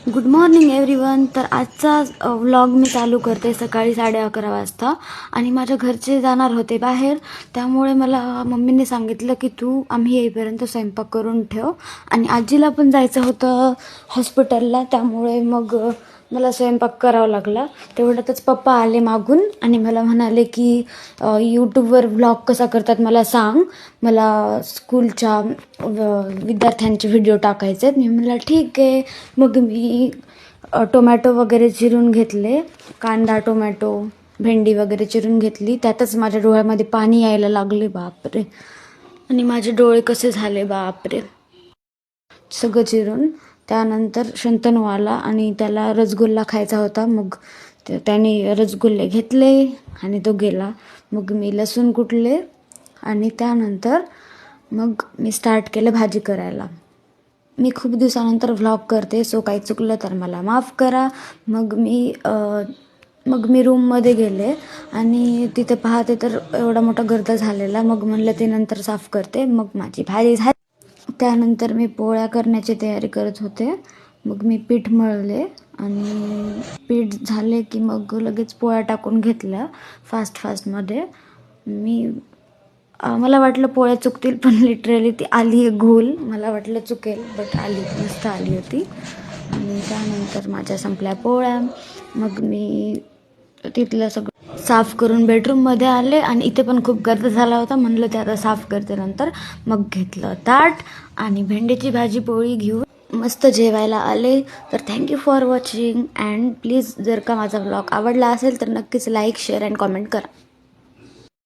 Good morning everyone. तर आजचा vlog मी चालू करते सकाळी 11:30 वाजता. आणि माझ्या घरचे जाणार होते बाहेर, त्यामुळे मला मम्मीने सांगितलं की तू आम्ही येईपर्यंत स्वयंपाक करून ठेव. आणि आजीला पण जायचं होतं हॉस्पिटलला, त्यामुळे मग मला स्वयंपाक करावा लागला. तेवढ्यातच पप्पा आले मागून आणि मला म्हणाले की यूट्यूबवर व्लॉग कसा करतात मला सांग, मला स्कूलच्या विद्यार्थ्यांचे व्हिडिओ टाकायचे आहेत. मी म्हटलं ठीक आहे. मग मी टोमॅटो वगैरे चिरून घेतले, कांदा टोमॅटो भेंडी वगैरे चिरून घेतली. त्यातच माझ्या डोळ्यामध्ये पाणी यायला लागले, बापरे. आणि माझे डोळे कसे झाले बापरे. सगळं चिरून त्यानंतर शंतनू आला आणि त्याला रसगुल्ला खायचा होता. मग त्याने रसगुल्ले घेतले आणि तो गेला. मग मी लसूण कुटले आणि त्यानंतर मग मी स्टार्ट केलं भाजी करायला. मी खूप दिवसानंतर व्लॉग करते, सो काही चुकलं तर मला माफ करा. मग मी रूममध्ये गेले आणि तिथे पाहते तर एवढा मोठा गर्द झालेला. मग म्हणलं ते नंतर साफ करते. मग माझी भाजी झाली. त्यानंतर मी पोळ्या करण्याची तयारी करत होते. मग मी पीठ मळले आणि पीठ झाले की मग लगेच पोळ्या टाकून घेतल्या फास्टमध्ये. मला वाटलं पोळ्या चुकतील, पण लिटरली ती आली आहे घोल. मला वाटलं चुकेल, बट आली, मस्त आली होती. आणि त्यानंतर माझ्या संपल्या पोळ्या. मग मी तिथलं सगळं साफ करून बेडरूममध्ये आले आणि इथे पण खूप गर्द झाला होता. म्हणलं ते आता साफ करते नंतर. मग घेतलं ताट आणि भेंडीची भाजी पोळी घेऊन मस्त जेवायला आले. तर thank you for watching. And please जर का माझा व्लॉग आवडला असेल तर नक्कीच लाईक, शेअर अँड कॉमेंट करा.